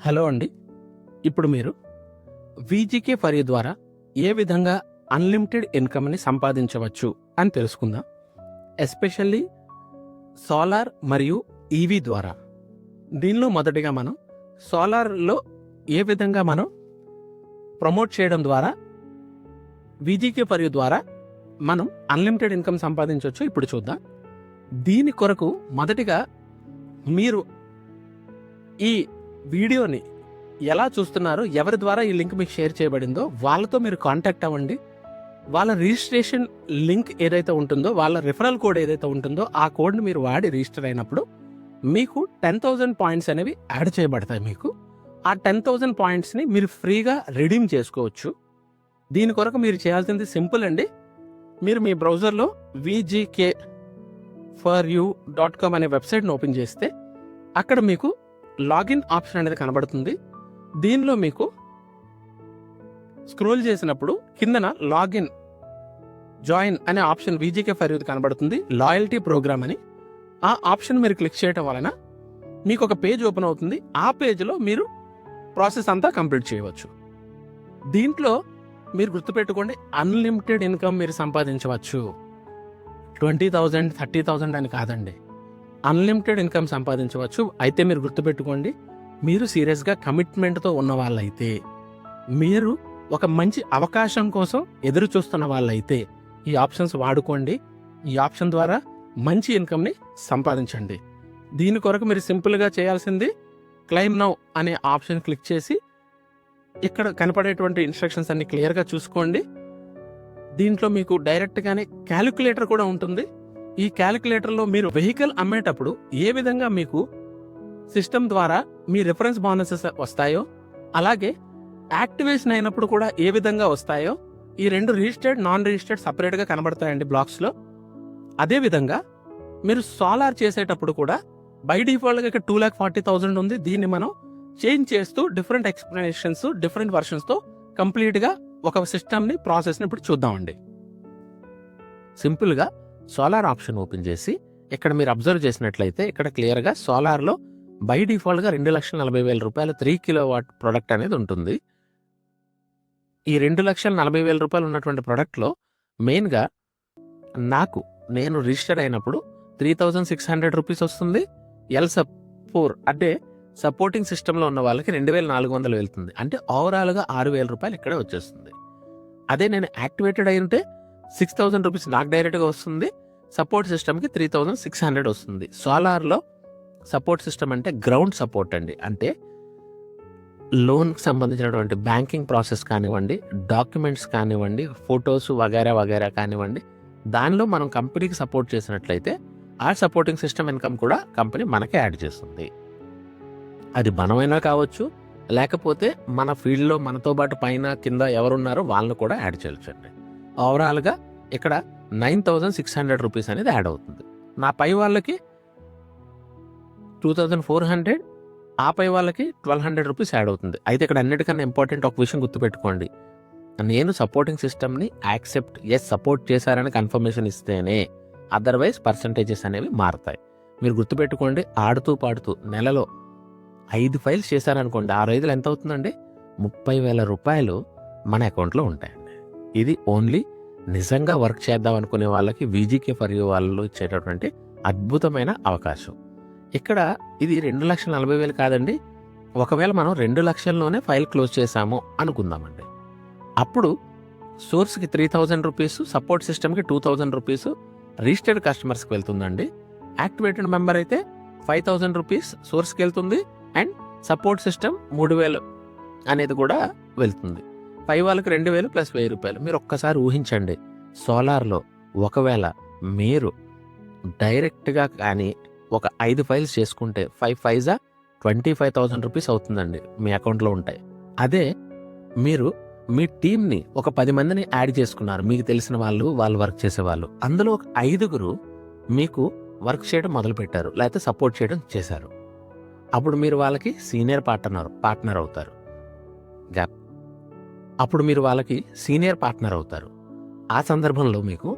Hello అండి. ఇప్పుడు మీరు వీజీకే ఫర్ యూ ద్వారా ఏ విధంగా అన్లిమిటెడ్ ఇన్కమ్ని సంపాదించవచ్చు అని తెలుసుకుందాం. ఎస్పెషల్లీ సోలార్ మరియు ఈవీ ద్వారా. దీనిలో మొదటిగా మనం సోలార్లో ఏ విధంగా మనం ప్రమోట్ చేయడం ద్వారా వీజీకే ఫర్ యూ ద్వారా మనం అన్లిమిటెడ్ ఇన్కమ్ సంపాదించవచ్చు ఇప్పుడు చూద్దాం. దీని కొరకు మొదటిగా మీరు ఈ వీడియోని ఎలా చూస్తున్నారో, ఎవరి ద్వారా ఈ లింక్ మీకు షేర్ చేయబడిందో వాళ్ళతో మీరు కాంటాక్ట్ అవ్వండి. వాళ్ళ రిజిస్ట్రేషన్ లింక్ ఏదైతే ఉంటుందో, వాళ్ళ రిఫరల్ కోడ్ ఏదైతే ఉంటుందో ఆ కోడ్ని మీరు వాడి రిజిస్టర్ అయినప్పుడు మీకు 10,000 పాయింట్స్ అనేవి యాడ్ చేయబడతాయి. మీకు ఆ 10,000 పాయింట్స్ని మీరు ఫ్రీగా రిడీమ్ చేసుకోవచ్చు. దీని కొరకు మీరు చేయాల్సింది సింపుల్ అండి. మీరు మీ బ్రౌజర్లో vgk4u.com అనే వెబ్సైట్ని ఓపెన్ చేస్తే అక్కడ మీకు లాగిన్ ఆప్షన్ అనేది కనబడుతుంది. దీనిలో మీకు స్క్రోల్ చేసినప్పుడు కిందన లాగిన్ జాయిన్ అనే ఆప్షన్ వీజీకే ఫర్ యూ కనబడుతుంది. లాయల్టీ ప్రోగ్రామ్ అని ఆ ఆప్షన్ మీరు క్లిక్ చేయడం వలన మీకు ఒక పేజ్ ఓపెన్ అవుతుంది. ఆ పేజ్లో మీరు ప్రాసెస్ అంతా కంప్లీట్ చేయవచ్చు. దీంట్లో మీరు గుర్తుపెట్టుకోండి, అన్లిమిటెడ్ ఇన్కమ్ మీరు సంపాదించవచ్చు. 20,000 30,000 అని కాదండి, అన్లిమిటెడ్ ఇన్కమ్ సంపాదించవచ్చు. అయితే మీరు గుర్తుపెట్టుకోండి, మీరు సీరియస్గా కమిట్మెంట్తో ఉన్న వాళ్ళైతే, మీరు ఒక మంచి అవకాశం కోసం ఎదురు చూస్తున్న వాళ్ళైతే ఈ ఆప్షన్స్ వాడుకోండి. ఈ ఆప్షన్ ద్వారా మంచి ఇన్కమ్ని సంపాదించండి. దీని కొరకు మీరు సింపుల్గా చేయాల్సింది క్లైమ్ నౌ అనే ఆప్షన్ క్లిక్ చేసి ఇక్కడ కనపడేటువంటి ఇన్స్ట్రక్షన్స్ అన్ని క్లియర్గా చూసుకోండి. దీంట్లో మీకు డైరెక్ట్గానే క్యాలిక్యులేటర్ కూడా ఉంటుంది. ఈ క్యాలిక్యులేటర్లో మీరు వెహికల్ అమ్మేటప్పుడు ఏ విధంగా మీకు సిస్టమ్ ద్వారా మీ రిఫరెన్స్ బోనసెస్ వస్తాయో, అలాగే యాక్టివేషన్ అయినప్పుడు కూడా ఏ విధంగా వస్తాయో, ఈ రెండు రిజిస్టర్డ్ నాన్ రిజిస్టర్డ్ సపరేట్గా కనబడతాయండి బ్లాక్స్లో. అదేవిధంగా మీరు సోలార్ చేసేటప్పుడు కూడా బై డిఫాల్ట్గా ఇక్కడ 2,40,000 ఉంది. దీన్ని మనం చేంజ్ చేస్తూ డిఫరెంట్ ఎక్స్ప్లెనేషన్స్, డిఫరెంట్ వర్షన్స్తో కంప్లీట్గా ఒక సిస్టమ్ని, ప్రాసెస్ని ఇప్పుడు చూద్దామండి. సింపుల్గా సోలార్ ఆప్షన్ ఓపెన్ చేసి ఇక్కడ మీరు అబ్జర్వ్ చేసినట్లయితే ఇక్కడ క్లియర్గా సోలార్లో బై డిఫాల్ట్గా 2,40,000 రూపాయలు 3 కిలోవాట్ ప్రొడక్ట్ అనేది ఉంటుంది. ఈ 2,40,000 రూపాయలు ఉన్నటువంటి ప్రొడక్ట్లో మెయిన్గా నేను రిజిస్టర్ అయినప్పుడు 3,600 రూపీస్ వస్తుంది. L4 అంటే సపోర్టింగ్ సిస్టంలో ఉన్న వాళ్ళకి 2,400 వెళ్తుంది. అంటే ఓవరాల్గా 6,000 రూపాయలు ఇక్కడే వచ్చేస్తుంది. అదే నేను యాక్టివేటెడ్ అయి ఉంటే 6,000 రూపీస్ నాకు డైరెక్ట్గా వస్తుంది. సపోర్ట్ సిస్టమ్కి 3,600 వస్తుంది. సోలార్లో సపోర్ట్ సిస్టమ్ అంటే గ్రౌండ్ సపోర్ట్ అండి. అంటే లోన్కి సంబంధించినటువంటి బ్యాంకింగ్ ప్రాసెస్ కానివ్వండి, డాక్యుమెంట్స్ కానివ్వండి, ఫొటోస్ వగైరా కానివ్వండి, దానిలో మనం కంపెనీకి సపోర్ట్ చేసినట్లయితే ఆ సపోర్టింగ్ సిస్టమ్ ఇన్కమ్ కూడా కంపెనీ మనకే యాడ్ చేస్తుంది. అది మనమైనా కావచ్చు, లేకపోతే మన ఫీల్డ్లో మనతో పాటు పైన కింద ఎవరున్నారో వాళ్ళని కూడా యాడ్ చేయొచ్చండి. ఓవరాల్గా ఇక్కడ 9,600 రూపీస్ అనేది యాడ్ అవుతుంది. నా పై వాళ్ళకి 2,400, ఆ పై వాళ్ళకి 1,200 రూపీస్ యాడ్ అవుతుంది. అయితే ఇక్కడ అన్నిటికన్నా ఇంపార్టెంట్ ఒక విషయం గుర్తుపెట్టుకోండి, నేను సపోర్టింగ్ సిస్టమ్ని యాక్సెప్ట్ సపోర్ట్ చేశారని కన్ఫర్మేషన్ ఇస్తేనే, అదర్వైజ్ పర్సంటేజెస్ అనేవి మారుతాయి. మీరు గుర్తుపెట్టుకోండి, ఆడుతూ పాడుతూ నెలలో 5 ఫైల్స్ చేశారనుకోండి, 6 5 ఎంత అవుతుందండి? 30,000 రూపాయలు మన అకౌంట్లో ఉంటాయండి. ఇది ఓన్లీ నిజంగా వర్క్ చేద్దాం అనుకునే వాళ్ళకి వీజీకే ఫర్ యూ వాళ్ళు ఇచ్చేటటువంటి అద్భుతమైన అవకాశం. ఇక్కడ ఇది 2,40,000 కాదండి. ఒకవేళ మనం 2 లక్షల్లోనే ఫైల్ క్లోజ్ చేశాము అనుకుందామండి, అప్పుడు సోర్స్కి 3,000 రూపీస్, సపోర్ట్ సిస్టమ్కి 2,000 రూపీస్ రిజిస్టర్డ్ కస్టమర్స్కి వెళ్తుందండి. యాక్టివేటెడ్ మెంబర్ అయితే 5,000 రూపీస్ సోర్స్కి వెళ్తుంది అండ్ సపోర్ట్ సిస్టమ్ 3,000 అనేది కూడా వెళ్తుంది. 5 వాళ్ళకి 2,000 ప్లస్ 1,000 రూపాయలు. మీరు ఒక్కసారి ఊహించండి, సోలార్లో ఒకవేళ మీరు డైరెక్ట్గా కానీ ఒక 5 ఫైల్స్ చేసుకుంటే 5 5 25,000 రూపీస్ అవుతుందండి మీ అకౌంట్లో ఉంటాయి. అదే మీరు మీ టీంని ఒక 10 మందిని యాడ్ చేసుకున్నారు, మీకు తెలిసిన వాళ్ళు వర్క్ చేసేవాళ్ళు. అందులో ఒక 5గురు మీకు వర్క్ చేయడం మొదలుపెట్టారు, లేకపోతే సపోర్ట్ చేయడం చేశారు. అప్పుడు మీరు వాళ్ళకి సీనియర్ పార్ట్నర్ అవుతారు. అప్పుడు మీరు వాళ్ళకి సీనియర్ పార్ట్నర్ అవుతారు. ఆ సందర్భంలో మీకు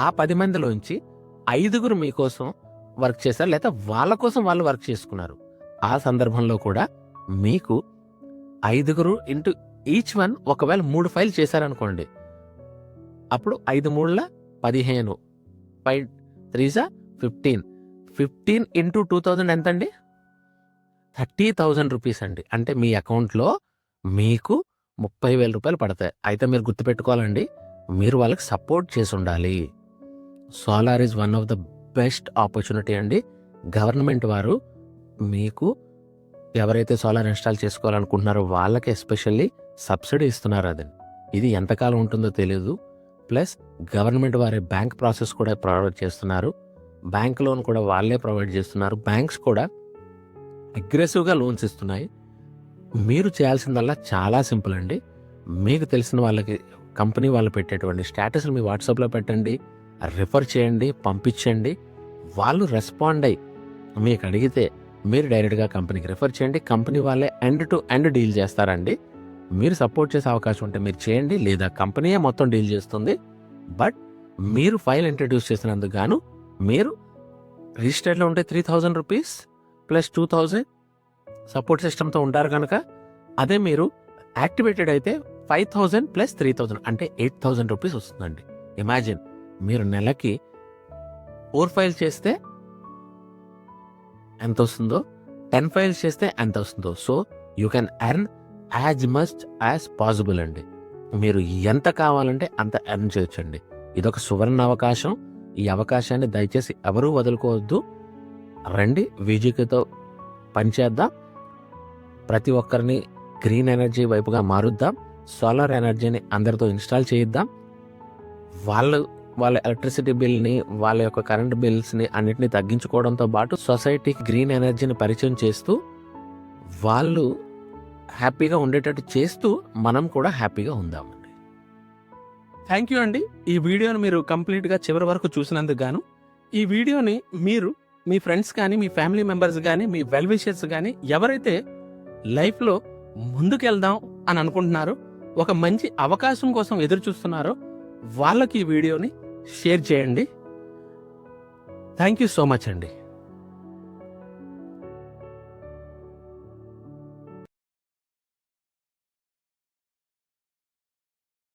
ఆ 10 మందిలోంచి 5గురు మీకోసం వర్క్ చేశారు, లేదా వాళ్ళ కోసం వాళ్ళు వర్క్ చేసుకున్నారు. ఆ సందర్భంలో కూడా మీకు 5 ఇంటూ ఈచ్ వన్ ఒకవేళ 3 ఫైల్ చేశారనుకోండి, అప్పుడు 5 3 15, 5 3 15, 15 ఇంటూ 2000 ఎంత అండి? 30,000 రూపీస్ అండి. అంటే మీ అకౌంట్లో మీకు 30,000 రూపాయలు పడతాయి. అయితే మీరు గుర్తుపెట్టుకోవాలండి, మీరు వాళ్ళకి సపోర్ట్ చేసి ఉండాలి. Solar is one of the best opportunity అండి. గవర్నమెంట్ వారు మీకు ఎవరైతే సోలార్ ఇన్స్టాల్ చేసుకోవాలనుకుంటున్నారో వాళ్ళకి ఎస్పెషల్లీ సబ్సిడీ ఇస్తున్నారు. ఇది ఎంతకాలం ఉంటుందో తెలియదు. ప్లస్ గవర్నమెంట్ వారి బ్యాంక్ ప్రాసెస్ కూడా ప్రొవైడ్ చేస్తున్నారు. బ్యాంక్ లోన్ కూడా వాళ్ళే ప్రొవైడ్ చేస్తున్నారు. బ్యాంక్స్ కూడా అగ్రెసివ్గా లోన్స్ ఇస్తున్నాయి. మీరు చేయాల్సిందల్లా చాలా సింపుల్ అండి. మీకు తెలిసిన వాళ్ళకి కంపెనీ వాళ్ళు పెట్టేటువంటి స్టేటస్లు మీ వాట్సాప్లో పెట్టండి, రిఫర్ చేయండి, పంపించండి. వాళ్ళు రెస్పాండ్ అయ్యి మీకు అడిగితే మీరు డైరెక్ట్గా కంపెనీకి రిఫర్ చేయండి. కంపెనీ వాళ్ళే ఎండ్ టు ఎండ్ డీల్ చేస్తారండి. మీరు సపోర్ట్ చేసే అవకాశం ఉంటే మీరు చేయండి, లేదా కంపెనీయే మొత్తం డీల్ చేస్తుంది. బట్ మీరు ఫైల్ ఇంట్రడ్యూస్ చేసినందుకు గాను మీరు రిజిస్టర్లో ఉంటే 3,000 రూపీస్ ప్లస్ 2,000 సపోర్ట్ సిస్టమ్తో ఉంటారు కనుక, అదే మీరు యాక్టివేటెడ్ అయితే 5,000 ప్లస్ 3,000 అంటే 8,000 రూపీస్ వస్తుందండి. ఇమాజిన్, మీరు నెలకి 4 ఫైల్స్ చేస్తే ఎంత వస్తుందో, 10 ఫైల్స్ చేస్తే ఎంత వస్తుందో. So you can earn as much as possible అండి. మీరు ఎంత కావాలంటే అంత ఎర్న్ చేయొచ్చండి. ఇదొక సువర్ణ అవకాశం. ఈ అవకాశాన్ని దయచేసి ఎవరూ వదులుకోవద్దు. రండి, విజీకేతో పనిచేద్దాం. ప్రతి ఒక్కరిని గ్రీన్ ఎనర్జీ వైపుగా మారుద్దాం. సోలార్ ఎనర్జీని అందరితో ఇన్స్టాల్ చేయిద్దాం. వాళ్ళ ఎలక్ట్రిసిటీ బిల్ని, వాళ్ళ యొక్క కరెంట్ బిల్స్ని అన్నిటిని తగ్గించుకోవడంతో పాటు సొసైటీకి గ్రీన్ ఎనర్జీని పరిచయం చేస్తూ వాళ్ళు హ్యాపీగా ఉండేటట్టు చేస్తూ మనం కూడా హ్యాపీగా ఉందామండి. థ్యాంక్ యూ అండి. ఈ వీడియోని మీరు కంప్లీట్గా చివరి వరకు చూసినందుకు గాను. ఈ వీడియోని మీరు మీ ఫ్రెండ్స్ కానీ, మీ ఫ్యామిలీ మెంబర్స్ కానీ, మీ వెల్ విషర్స్ కానీ ఎవరైతే లైఫ్లో ముందుకెళ్దాం అని అనుకుంటున్నారో, ఒక మంచి అవకాశం కోసం ఎదురు చూస్తున్నారో వాళ్ళకి ఈ వీడియోని షేర్ చేయండి. థ్యాంక్ యూ సో మచ్ అండి.